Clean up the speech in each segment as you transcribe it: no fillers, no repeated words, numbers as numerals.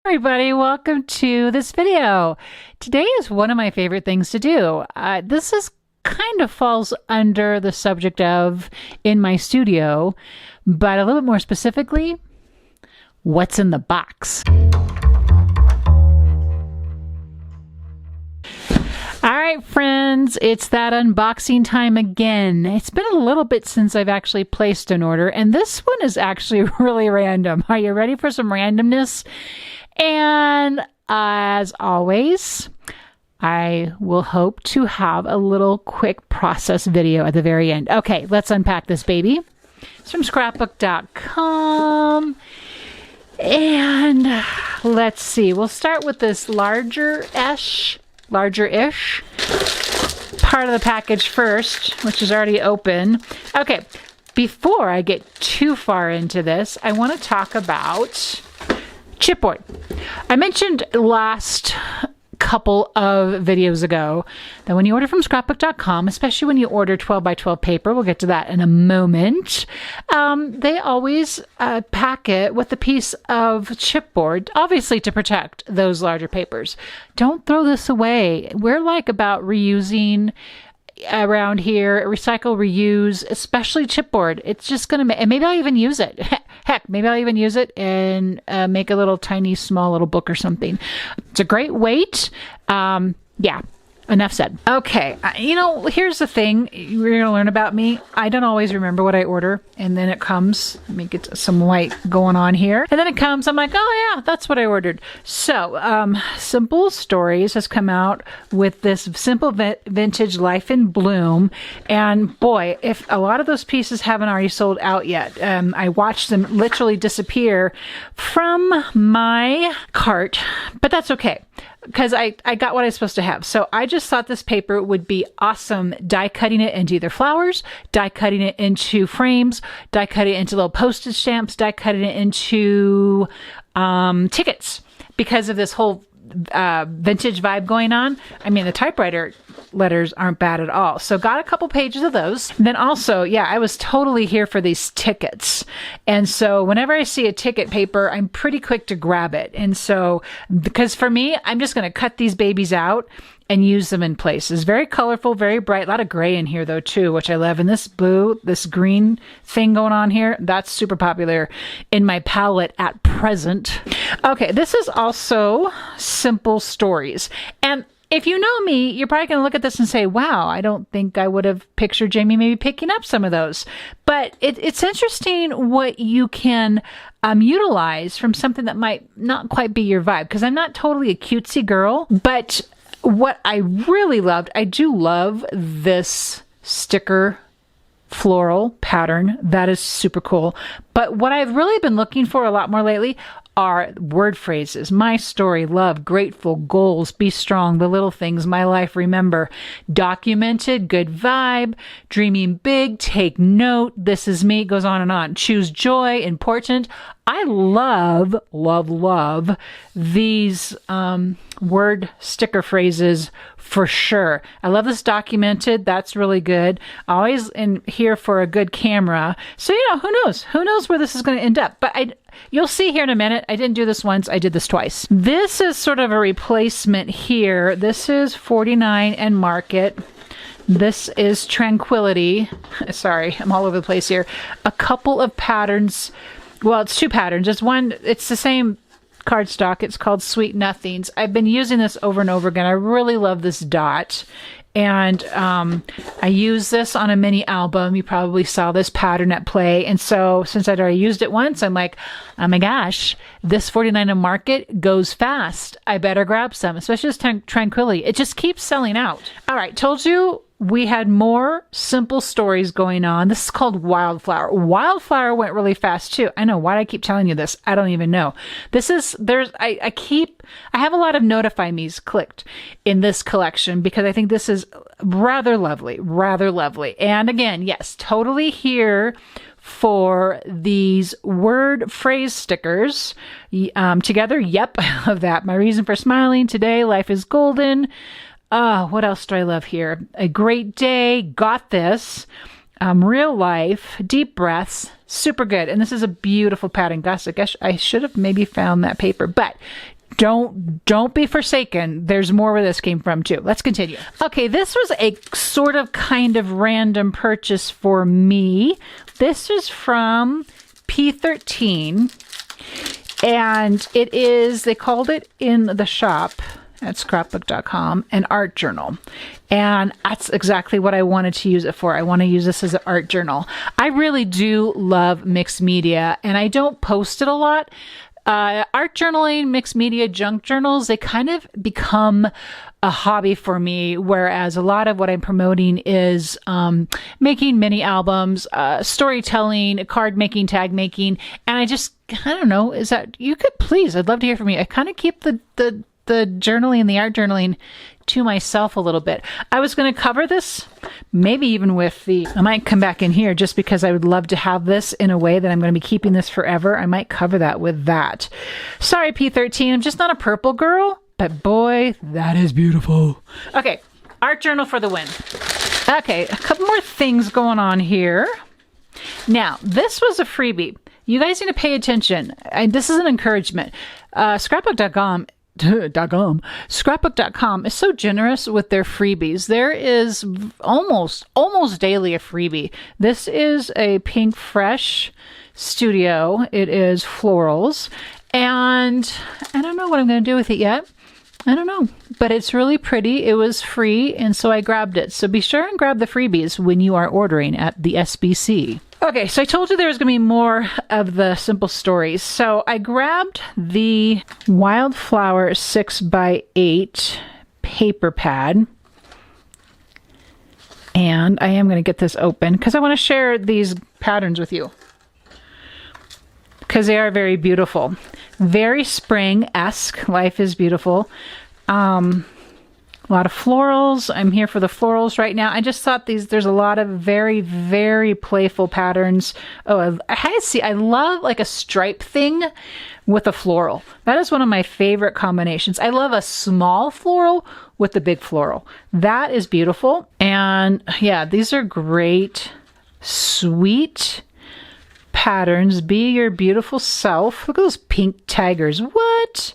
Everybody, welcome to this video. Today is one of my favorite things to do. This is kind of falls under the subject of in my studio, but a little bit more specifically, what's in the box. All right, friends, it's that unboxing time again. It's been a little bit since I've actually placed an order, and this one is actually really random. Are you ready for some randomness? And as always, I will hope to have a little quick process video at the very end. Okay, let's unpack this baby. It's from ScrapbookCom. And let's see, we'll start with this larger-ish part of the package first, which is already open. Okay, before I get too far into this, I want to talk about chipboard. I mentioned last couple of videos ago that when you order from ScrapbookCom, especially when you order 12 by 12 paper, we'll get to that in a moment, they always pack it with a piece of chipboard, obviously to protect those larger papers. Don't throw this away. We're like about reusing around here, recycle, reuse, especially chipboard. It's just going to, and maybe I'll even use it. Heck, maybe I'll even use it and make a little tiny, small little book or something. It's a great weight. Yeah. Enough said. Okay, here's the thing you're going to learn about me. I don't always remember what I order, and then it comes, let me get some light going on here, and then it comes, I'm like, oh yeah, that's what I ordered. So, Simple Stories has come out with this simple vintage Life in Bloom, and boy, if a lot of those pieces haven't already sold out yet. I watched them literally disappear from my cart, but that's okay, because I got what I was supposed to have. So I just thought this paper would be awesome die cutting it into either flowers, die cutting it into frames, die cutting it into little postage stamps, die cutting it into tickets, because of this whole vintage vibe going on. I mean, the typewriter letters aren't bad at all. So got a couple pages of those. And then also, yeah, I was totally here for these tickets. And so whenever I see a ticket paper, I'm pretty quick to grab it. And so, because for me, I'm just going to cut these babies out and use them in places. Very colorful, very bright. A lot of gray in here though too, which I love. And this blue, this green thing going on here, that's super popular in my palette at present. Okay, this is also Simple Stories. And if you know me, you're probably going to look at this and say, wow, I don't think I would have pictured Jamie maybe picking up some of those. But it's interesting what you can utilize from something that might not quite be your vibe. Because I'm not totally a cutesy girl, but what I really loved, I do love this sticker floral pattern. That is super cool. But what I've really been looking for a lot more lately are word phrases. My story, love, grateful, goals, be strong, the little things, my life, remember, documented, good vibe, dreaming big, take note, this is me, goes on and on. Choose joy, important. I love, love, love these word sticker phrases for sure. I love this documented. That's really good. Always in here for a good camera. So, who knows? Who knows where this is going to end up? But you'll see here in a minute. I didn't do this once. I did this twice. This is sort of a replacement here. This is 49 and Market. This is Tranquility. Sorry, I'm all over the place here. A couple of patterns. Well, it's two patterns. It's the same cardstock. It's called Sweet Nothings. I've been using this over and over again. I really love this dot. And I use this on a mini album. You probably saw this pattern at play. And so since I'd already used it once, I'm like, oh my gosh, this 49 in Market goes fast. I better grab some, especially this Tranquility. It just keeps selling out. All right, told you we had more Simple Stories going on. This is called Wildflower. Wildflower went really fast too. I know. Why do I keep telling you this? I don't even know. I have a lot of Notify Me's clicked in this collection because I think this is rather lovely, rather lovely. And again, yes, totally here for these word phrase stickers together. Yep, I love that. My reason for smiling today, life is golden. What else do I love here? A great day, got this. Real life, deep breaths, super good. And this is a beautiful pattern. Gosh, I guess I should have maybe found that paper, but don't be forsaken. There's more where this came from too. Let's continue. Okay, this was a sort of kind of random purchase for me. This is from P13, and it is, they called it in the shop at ScrapbookCom, an art journal. And that's exactly what I wanted to use it for. I want to use this as an art journal. I really do love mixed media, and I don't post it a lot. Art journaling, mixed media, junk journals, they kind of become a hobby for me, whereas a lot of what I'm promoting is making mini albums, storytelling, card making, tag making, and I don't know, is that, you could please, I'd love to hear from you. I kind of keep the journaling, the art journaling to myself a little bit. I was going to cover this, maybe even with I might come back in here just because I would love to have this in a way that I'm going to be keeping this forever. I might cover that with that. Sorry, P13, I'm just not a purple girl, but boy, that is beautiful. Okay, art journal for the win. Okay, a couple more things going on here. Now, this was a freebie. You guys need to pay attention. This is an encouragement. Scrapbook.com is so generous with their freebies. There is almost daily a freebie. This is a Pink Fresh Studio. It is florals, and I don't know what I'm going to do with it yet. I don't know, but it's really pretty. It was free, and so I grabbed it. So be sure and grab the freebies when you are ordering at the SBC. Okay, so I told you there was going to be more of the simple stories. So I grabbed the Wildflower 6x8 paper pad. And I am going to get this open because I want to share these patterns with you, because they are very beautiful. Very spring-esque. Life is beautiful. A lot of florals. I'm here for the florals right now. I just thought there's a lot of very, very playful patterns. Oh, I love like a stripe thing with a floral. That is one of my favorite combinations. I love a small floral with the big floral. That is beautiful. And yeah, these are great, sweet patterns. Be your beautiful self. Look at those pink tigers. What?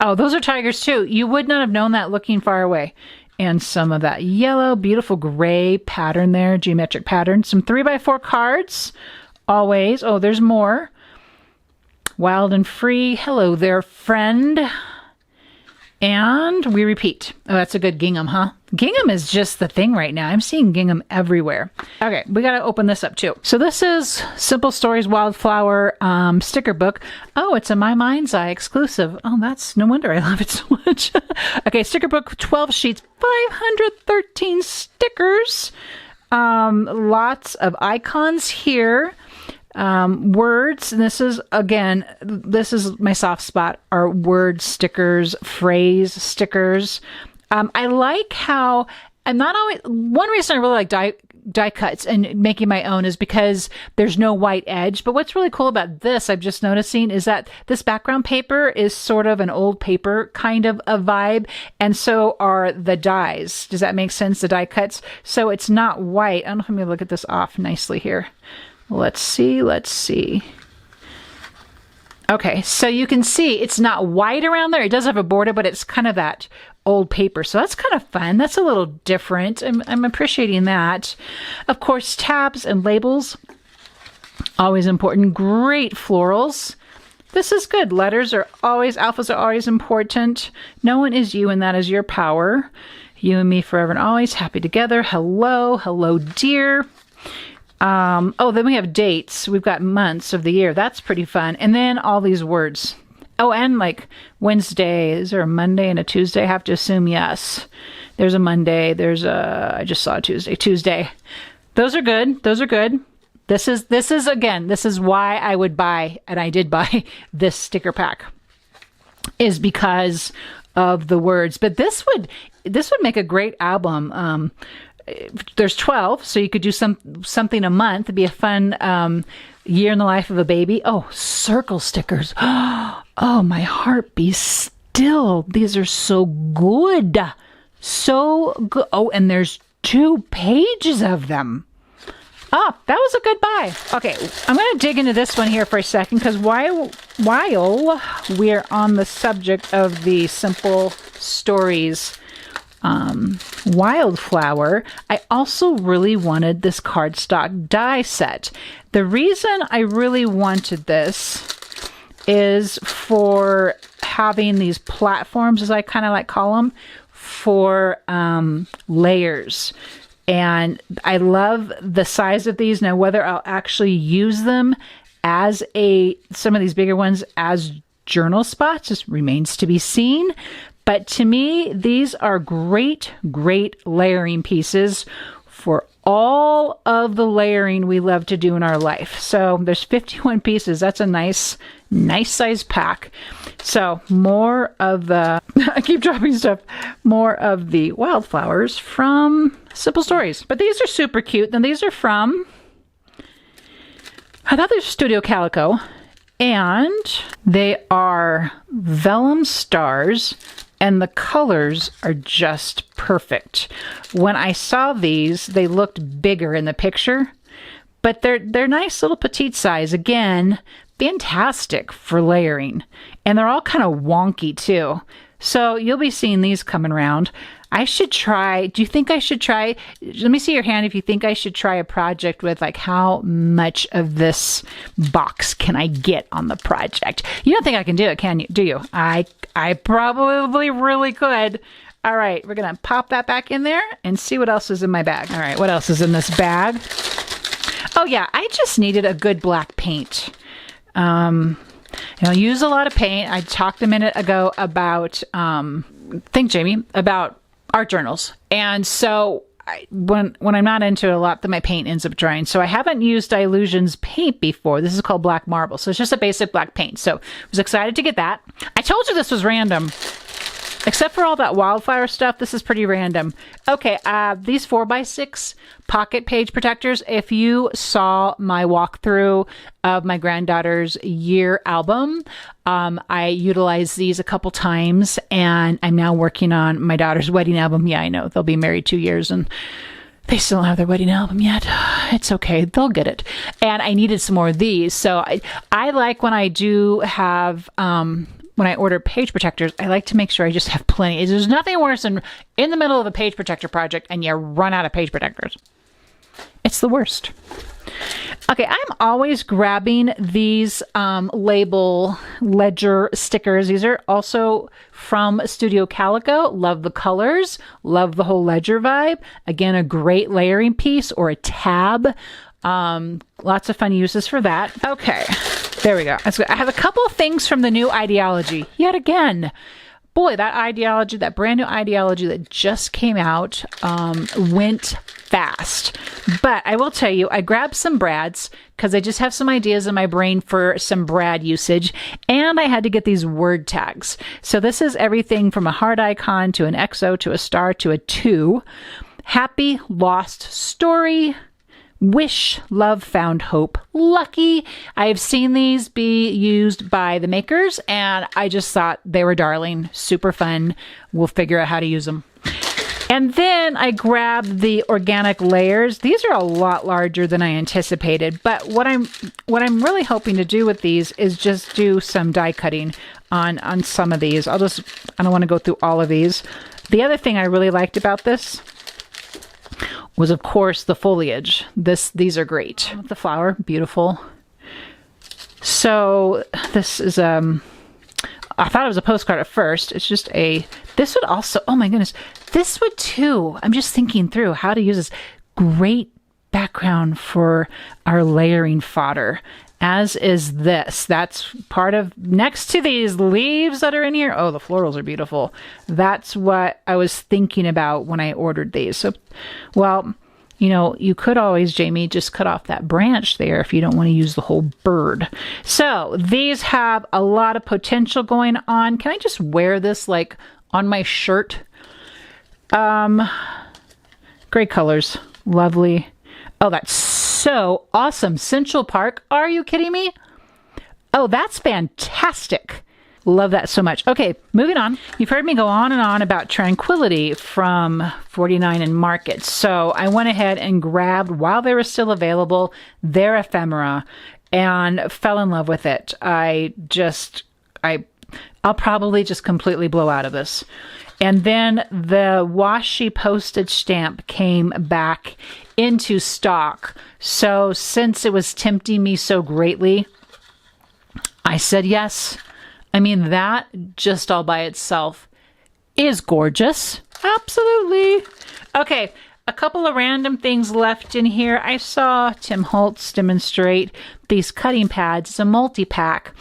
Oh, those are tigers too. You would not have known that looking far away. And some of that yellow, beautiful gray pattern there, geometric pattern. Some 3x4 cards, always. Oh, there's more. Wild and free. Hello there, friend. And we repeat. Oh, that's a good gingham, huh? Gingham is just the thing right now. I'm seeing gingham everywhere. Okay, we got to open this up too. So this is Simple Stories Wildflower sticker book. Oh, it's a My Mind's Eye exclusive. Oh, that's no wonder I love it so much. Okay, sticker book, 12 sheets, 513 stickers. Lots of icons here. Words, and this is, again, this is my soft spot, are word stickers, phrase stickers. I like how, I'm not always, one reason I really like die cuts and making my own is because there's no white edge. But what's really cool about this, I'm just noticing, is that this background paper is sort of an old paper kind of a vibe. And so are the dies. Does that make sense? The die cuts. So it's not white. I don't know if I'm going to look at this off nicely here. Let's see. Okay, so you can see it's not white around there. It does have a border, but it's kind of that old paper. So that's kind of fun. That's a little different. I'm appreciating that. Of course, tabs and labels, always important. Great florals. This is good. Letters are always, alphas are always important. No one is you, and that is your power. You and me forever and always, happy together. Hello, dear. Oh, then we have dates. We've got months of the year. That's pretty fun. And then all these words. Oh, and like Wednesday. Is there a Monday and a Tuesday? I have to assume yes. There's a Monday. I just saw a Tuesday. Tuesday. Those are good. This is why I would buy, and I did buy this sticker pack, is because of the words. But this would make a great album. There's 12, so you could do something a month. It'd be a fun year in the life of a baby. Oh, circle stickers. Oh, my heart be still. These are so good. So good. Oh, and there's 2 pages of them. Oh, that was a good buy. Okay, I'm going to dig into this one here for a second because while we're on the subject of the Simple Stories Wildflower, I also really wanted this cardstock die set. The reason I really wanted this is for having these platforms, as I kind of like call them, for layers. And I love the size of these. Now, whether I'll actually use them as some of these bigger ones as journal spots just remains to be seen. But to me, these are great, great layering pieces for all of the layering we love to do in our life. So there's 51 pieces. That's a nice size pack. So more of the, I keep dropping stuff, more of the wildflowers from Simple Stories. But these are super cute. And these are from, I thought they were Studio Calico. And they are Vellum stars. And the colors are just perfect. When I saw these, they looked bigger in the picture, but they're nice little petite size. Again, fantastic for layering. And they're all kind of wonky too. So you'll be seeing these coming around. I should try, do you think I should try, let me see your hand if you think I should try a project with like how much of this box can I get on the project? You don't think I can do it, can you? Do you? I probably really could. All right, we're going to pop that back in there and see what else is in my bag. All right, what else is in this bag? Oh yeah, I just needed a good black paint. Use a lot of paint. I talked a minute ago about, Jamie, about art journals. And so when I'm not into it a lot, then my paint ends up drying. So I haven't used Illusions paint before. This is called Black Marble. So it's just a basic black paint. So I was excited to get that. I told you this was random. Except for all that wildflower stuff, this is pretty random. Okay, these 4x6 pocket page protectors, if you saw my walkthrough of my granddaughter's year album, I utilized these a couple times, and I'm now working on my daughter's wedding album. Yeah, I know, they'll be married 2 years, and they still don't have their wedding album yet. It's okay, they'll get it. And I needed some more of these, so I like when I do have... when I order page protectors, I like to make sure I just have plenty. There's nothing worse than in the middle of a page protector project and you run out of page protectors. It's the worst. Okay, I'm always grabbing these label ledger stickers. These are also from Studio Calico. Love the colors. Love the whole ledger vibe. Again, a great layering piece or a tab. Lots of fun uses for that. Okay, there we go. I have a couple of things from the new ideology. Yet again, boy, that ideology, that brand new ideology that just came out, went fast. But I will tell you, I grabbed some Brads because I just have some ideas in my brain for some Brad usage. And I had to get these word tags. So this is everything from a heart icon to an XO to a star to a 2. Happy, lost, story, wish, love, found, hope, lucky. I have seen these be used by the makers, and I just thought they were darling, super fun. We'll figure out how to use them. And then I grabbed the organic layers. These are a lot larger than I anticipated, but what I'm really hoping to do with these is just do some die cutting on some of these. I don't want to go through all of these. The other thing I really liked about this was, of course, the foliage. These are great. The flower, beautiful. So this is, I thought it was a postcard at first. It's just this would also, oh my goodness, this would too. I'm just thinking through how to use this. Great background for our layering fodder, as is this. That's part of, next to these leaves that are in here. Oh, the florals are beautiful. That's what I was thinking about when I ordered these. So, well, you could always, Jamie, just cut off that branch there if you don't want to use the whole bird. So these have a lot of potential going on. Can I just wear this like on my shirt? Great colors. Lovely. Oh, that's so awesome. Central Park. Are you kidding me? Oh, that's fantastic. Love that so much. Okay, moving on. You've heard me go on and on about Tranquility from 49 and Market. So I went ahead and grabbed, while they were still available, their ephemera and fell in love with it. I'll probably just completely blow out of this. And then the washi postage stamp came back into stock. So since it was tempting me so greatly, I said yes. I mean, that just all by itself is gorgeous. Absolutely. Okay, a couple of random things left in here. I saw Tim Holtz demonstrate these cutting pads. It's a multi-pack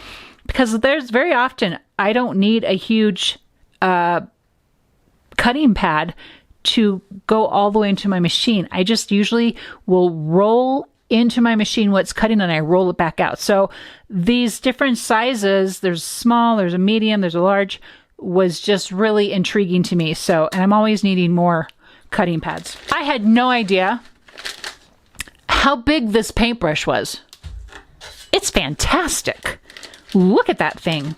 because there's very often I don't need a huge cutting pad to go all the way into my machine. I just usually will roll into my machine what's cutting and I roll it back out. So these different sizes, there's small, there's a medium, there's a large, was just really intriguing to me. So, and I'm always needing more cutting pads. I had no idea how big this paintbrush was. It's fantastic. Look at that thing.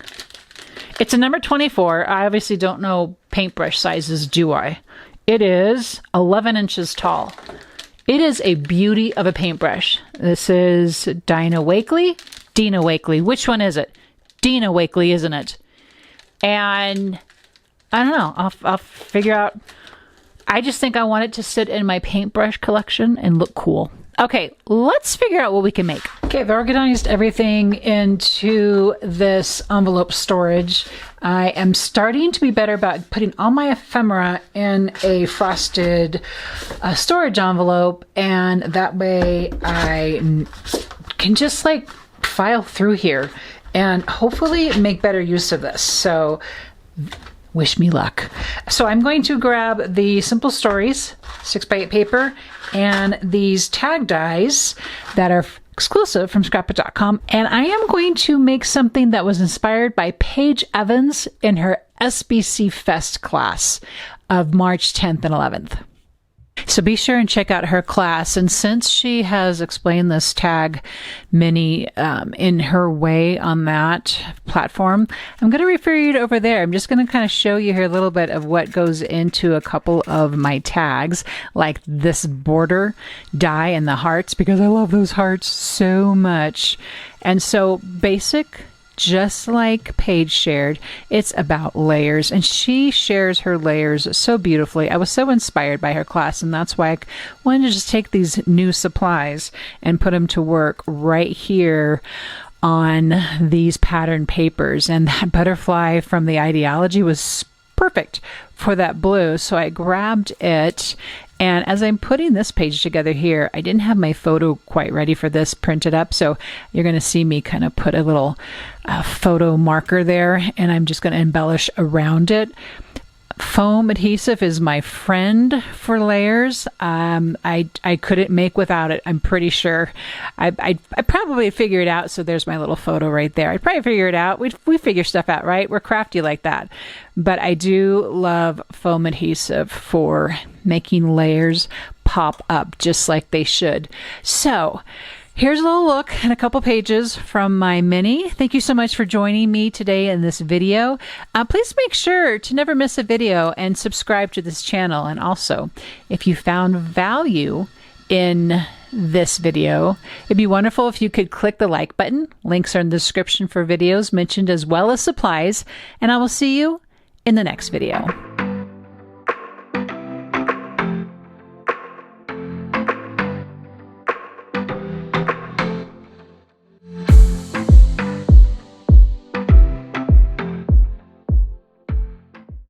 It's a number 24. I obviously don't know paintbrush sizes, do I? It is 11 inches tall. It is a beauty of a paintbrush. This is Dina Wakley. Which one is it? Dina Wakley, isn't it? And I don't know. I'll figure out. I just think I want it to sit in my paintbrush collection and look cool. Okay, let's figure out what we can make. Okay, I've organized everything into this envelope storage. I am starting to be better about putting all my ephemera in a frosted storage envelope, and that way I can just like file through here and hopefully make better use of this. So wish me luck. So I'm going to grab the Simple Stories 6x8 paper and these tag dies that are exclusive from ScrapbookCom. And I am going to make something that was inspired by Paige Evans in her SBC Fest class of March 10th and 11th. So be sure and check out her class. And since she has explained this tag mini in her way on that platform, I'm going to refer you to over there. I'm just going to kind of show you here a little bit of what goes into a couple of my tags, like this border die and the hearts, because I love those hearts so much. And so basic, just like Paige shared, it's about layers, and she shares her layers so beautifully. I was so inspired by her class, and that's why I wanted to just take these new supplies and put them to work right here on these pattern papers. And that butterfly from the Ideology was perfect for that blue, so I grabbed it. And as I'm putting this page together here, I didn't have my photo quite ready for this printed up, so you're going to see me kind of put a little photo marker there, and I'm just going to embellish around it. Foam adhesive is my friend for layers. I couldn't make without it, I'm pretty sure. I probably figure it out, so there's my little photo right there. I'd probably figure it out. We figure stuff out, right? We're crafty like that. But I do love foam adhesive for making layers pop up just like they should. So here's a little look and a couple pages from my mini. Thank you so much for joining me today in this video. Please make sure to never miss a video and subscribe to this channel. And also, if you found value in this video, it'd be wonderful if you could click the like button. Links are in the description for videos mentioned as well as supplies. And I will see you in the next video.